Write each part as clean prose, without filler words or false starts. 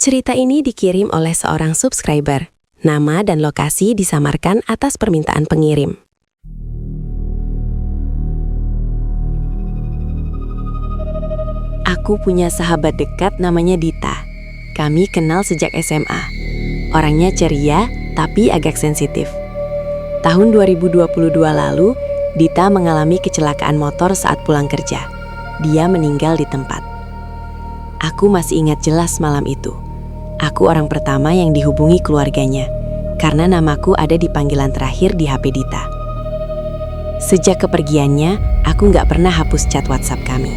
Cerita ini dikirim oleh seorang subscriber. Nama dan lokasi disamarkan atas permintaan pengirim. Aku punya sahabat dekat namanya Dita. Kami kenal sejak SMA. Orangnya ceria, tapi agak sensitif. Tahun 2022 lalu, Dita mengalami kecelakaan motor saat pulang kerja. Dia meninggal di tempat. Aku masih ingat jelas malam itu. Aku orang pertama yang dihubungi keluarganya, karena namaku ada di panggilan terakhir di HP Dita. Sejak kepergiannya, aku nggak pernah hapus chat WhatsApp kami.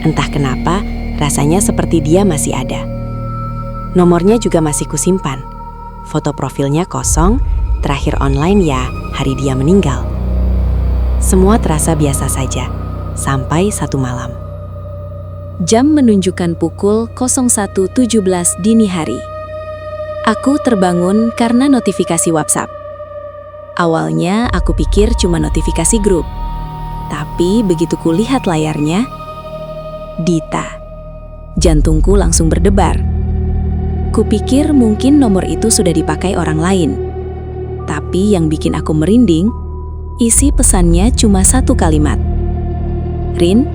Entah kenapa, rasanya seperti dia masih ada. Nomornya juga masih kusimpan. Foto profilnya kosong, terakhir online ya hari dia meninggal. Semua terasa biasa saja, sampai satu malam. Jam menunjukkan pukul 01.17 dini hari. Aku terbangun karena notifikasi WhatsApp. Awalnya aku pikir cuma notifikasi grup. Tapi begitu kulihat layarnya, Dita. Jantungku langsung berdebar. Kupikir mungkin nomor itu sudah dipakai orang lain. Tapi yang bikin aku merinding, isi pesannya cuma satu kalimat. "Rin,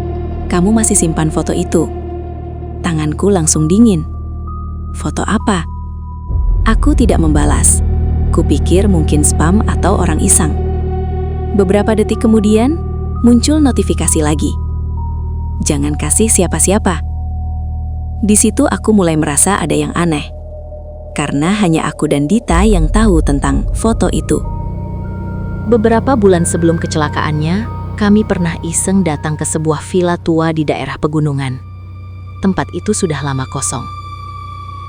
kamu masih simpan foto itu?" Tanganku langsung dingin. Foto apa? Aku tidak membalas. Kupikir mungkin spam atau orang iseng. Beberapa detik kemudian, muncul notifikasi lagi. "Jangan kasih siapa-siapa." Di situ aku mulai merasa ada yang aneh. Karena hanya aku dan Dita yang tahu tentang foto itu. Beberapa bulan sebelum kecelakaannya, kami pernah iseng datang ke sebuah villa tua di daerah pegunungan. Tempat itu sudah lama kosong.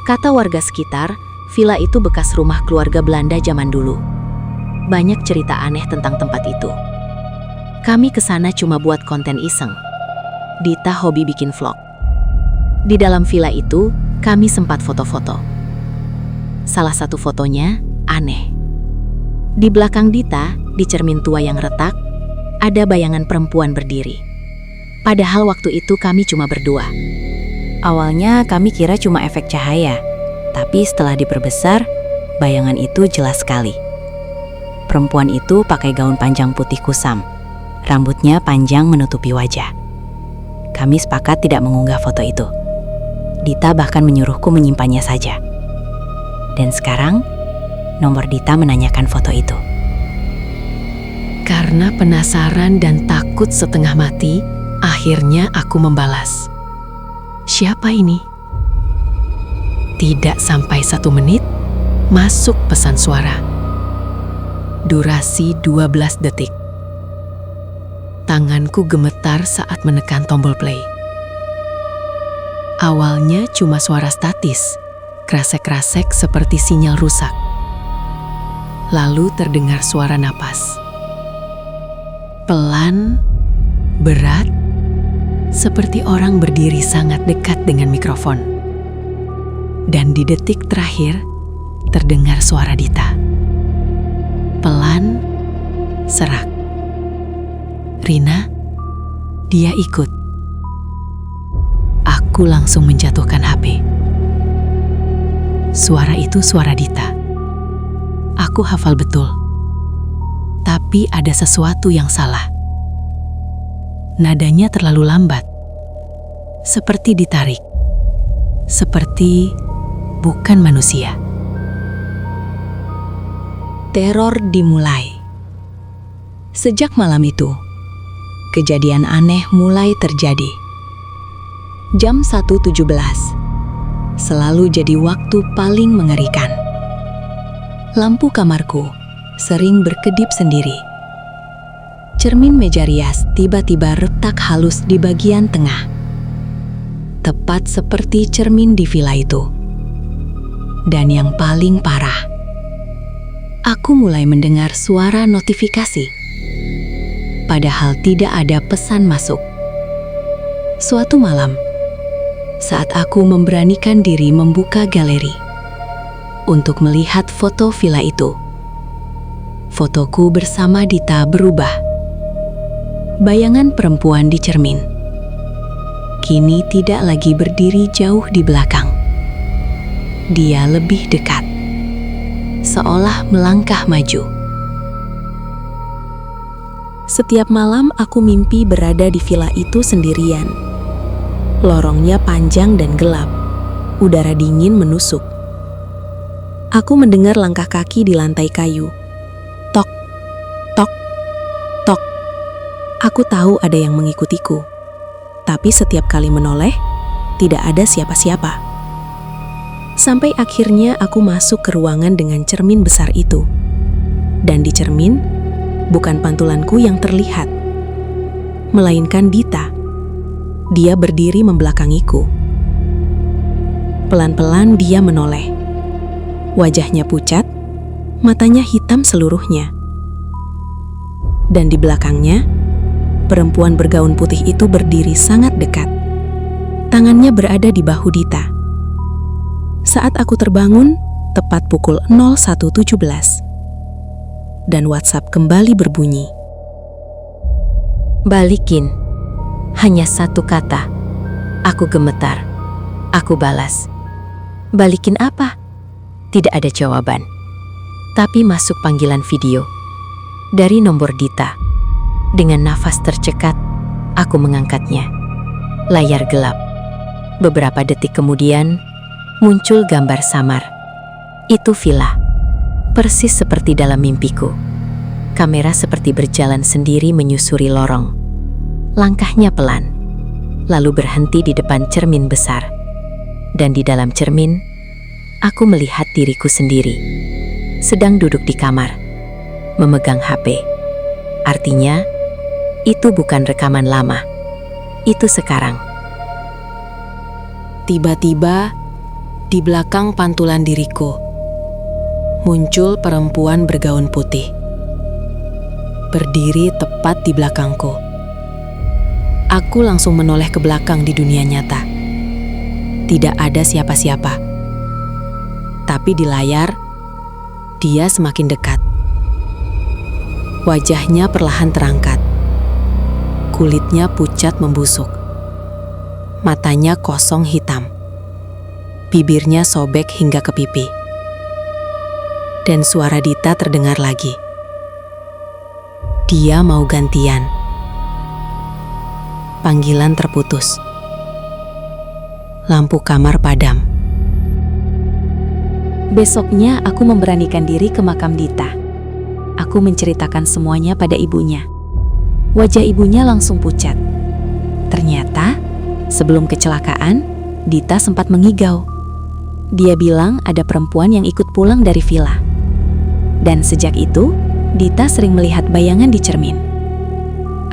Kata warga sekitar, villa itu bekas rumah keluarga Belanda zaman dulu. Banyak cerita aneh tentang tempat itu. Kami kesana cuma buat konten iseng. Dita hobi bikin vlog. Di dalam villa itu, kami sempat foto-foto. Salah satu fotonya aneh. Di belakang Dita, di cermin tua yang retak, ada bayangan perempuan berdiri. Padahal waktu itu kami cuma berdua. Awalnya kami kira cuma efek cahaya, tapi setelah diperbesar, bayangan itu jelas sekali. Perempuan itu pakai gaun panjang putih kusam. Rambutnya panjang menutupi wajah. Kami sepakat tidak mengunggah foto itu. Dita bahkan menyuruhku menyimpannya saja. Dan sekarang, nomor Dita menanyakan foto itu. Karena penasaran dan takut setengah mati, akhirnya aku membalas. "Siapa ini?" Tidak sampai 1 menit, masuk pesan suara. Durasi 12 detik. Tanganku gemetar saat menekan tombol play. Awalnya cuma suara statis, krasek-krasek seperti sinyal rusak. Lalu terdengar suara napas. Pelan, berat, seperti orang berdiri sangat dekat dengan mikrofon. Dan di detik terakhir, terdengar suara Dita. Pelan, serak. "Rina, dia ikut." Aku langsung menjatuhkan HP. Suara itu suara Dita. Aku hafal betul. Tapi ada sesuatu yang salah. Nadanya terlalu lambat. Seperti ditarik. Seperti bukan manusia. Teror dimulai. Sejak malam itu, kejadian aneh mulai terjadi. Jam 1.17 selalu jadi waktu paling mengerikan. Lampu kamarku sering berkedip sendiri. Cermin meja rias tiba-tiba retak halus di bagian tengah. Tepat seperti cermin di villa itu. Dan yang paling parah, aku mulai mendengar suara notifikasi. Padahal tidak ada pesan masuk. Suatu malam, saat aku memberanikan diri membuka galeri untuk melihat foto villa itu, fotoku bersama Dita berubah. Bayangan perempuan di cermin kini tidak lagi berdiri jauh di belakang, dia lebih dekat, seolah melangkah maju. Setiap malam aku mimpi berada di villa itu sendirian. Lorongnya panjang dan gelap, udara dingin menusuk. Aku mendengar langkah kaki di lantai kayu. Tok, tok, tok. Aku tahu ada yang mengikutiku, tapi setiap kali menoleh, tidak ada siapa-siapa. Sampai akhirnya aku masuk ke ruangan dengan cermin besar itu. Dan di cermin, bukan pantulanku yang terlihat, melainkan Dita. Dia berdiri membelakangiku. Pelan-pelan dia menoleh. Wajahnya pucat, matanya hitam seluruhnya. Dan di belakangnya, perempuan bergaun putih itu berdiri sangat dekat. Tangannya berada di bahu Dita. Saat aku terbangun, tepat pukul 01.17. Dan WhatsApp kembali berbunyi. Balikin. Hanya satu kata. Aku gemetar. Aku balas. Balikin apa? Tidak ada jawaban. Tapi masuk panggilan video. Dari nomor Dita. Dengan nafas tercekat, aku mengangkatnya. Layar gelap. Beberapa detik kemudian, muncul gambar samar. Itu villa. Persis seperti dalam mimpiku. Kamera seperti berjalan sendiri menyusuri lorong. Langkahnya pelan, lalu berhenti di depan cermin besar. Dan di dalam cermin, aku melihat diriku sendiri, sedang duduk di kamar, memegang HP. Artinya, itu bukan rekaman lama. Itu sekarang. Tiba-tiba, di belakang pantulan diriku, muncul perempuan bergaun putih. Berdiri tepat di belakangku. Aku langsung menoleh ke belakang di dunia nyata. Tidak ada siapa-siapa. Tapi di layar, dia semakin dekat. Wajahnya perlahan terangkat. Kulitnya pucat membusuk. Matanya kosong hitam. Bibirnya sobek hingga ke pipi. Dan suara Dita terdengar lagi. Dia mau gantian. Panggilan terputus. Lampu kamar padam. Besoknya aku memberanikan diri ke makam Dita. Aku menceritakan semuanya pada ibunya. Wajah ibunya langsung pucat. Ternyata, sebelum kecelakaan, Dita sempat mengigau. Dia bilang ada perempuan yang ikut pulang dari villa. Dan sejak itu, Dita sering melihat bayangan di cermin.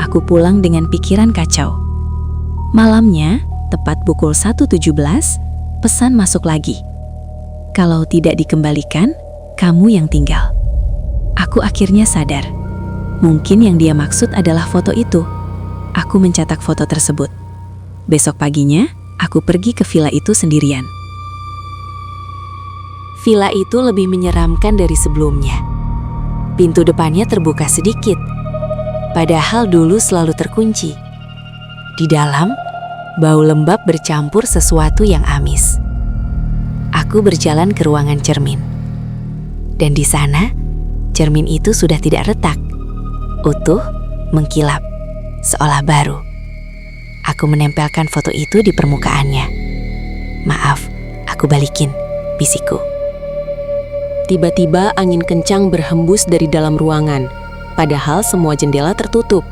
Aku pulang dengan pikiran kacau. Malamnya, tepat pukul 1.17, pesan masuk lagi. Kalau tidak dikembalikan, kamu yang tinggal. Aku akhirnya sadar. Mungkin yang dia maksud adalah foto itu. Aku mencetak foto tersebut. Besok paginya, aku pergi ke villa itu sendirian. Villa itu lebih menyeramkan dari sebelumnya. Pintu depannya terbuka sedikit, padahal dulu selalu terkunci. Di dalam, bau lembab bercampur sesuatu yang amis. Aku berjalan ke ruangan cermin. Dan di sana, cermin itu sudah tidak retak. Utuh, mengkilap, seolah baru. Aku menempelkan foto itu di permukaannya. Maaf, aku balikin, bisikku. Tiba-tiba angin kencang berhembus dari dalam ruangan, padahal semua jendela tertutup.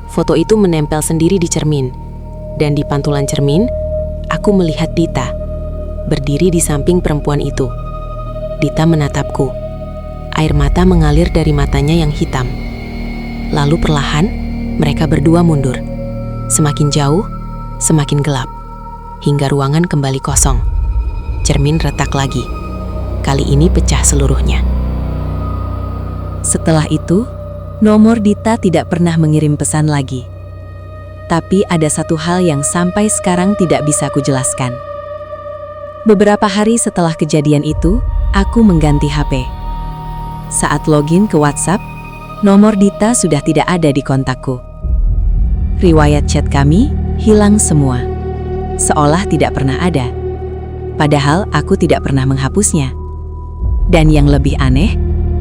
Foto itu menempel sendiri di cermin, dan di pantulan cermin, aku melihat Dita, berdiri di samping perempuan itu. Dita menatapku. Air mata mengalir dari matanya yang hitam. Lalu perlahan, mereka berdua mundur. Semakin jauh, semakin gelap, hingga ruangan kembali kosong. Cermin retak lagi. Kali ini pecah seluruhnya. Setelah itu, nomor Dita tidak pernah mengirim pesan lagi. Tapi ada satu hal yang sampai sekarang tidak bisa kujelaskan. Beberapa hari setelah kejadian itu, aku mengganti HP. Saat login ke WhatsApp, nomor Dita sudah tidak ada di kontakku. Riwayat chat kami hilang semua, seolah tidak pernah ada. Padahal aku tidak pernah menghapusnya. Dan yang lebih aneh,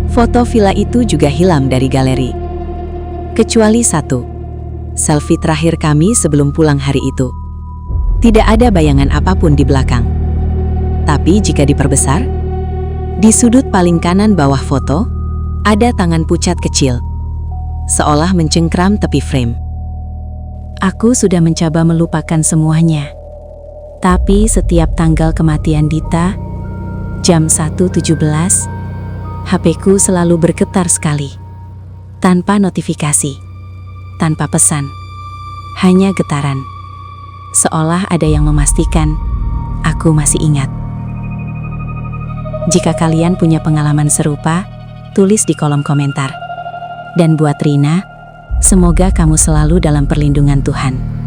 foto villa itu juga hilang dari galeri. Kecuali satu, selfie terakhir kami sebelum pulang hari itu. Tidak ada bayangan apapun di belakang. Tapi jika diperbesar, di sudut paling kanan bawah foto, ada tangan pucat kecil, seolah mencengkram tepi frame. Aku sudah mencoba melupakan semuanya. Tapi setiap tanggal kematian Dita, jam 1.17, HP-ku selalu bergetar sekali. Tanpa notifikasi, tanpa pesan, hanya getaran. Seolah ada yang memastikan aku masih ingat. Jika kalian punya pengalaman serupa, tulis di kolom komentar. Dan buat Rina, semoga kamu selalu dalam perlindungan Tuhan.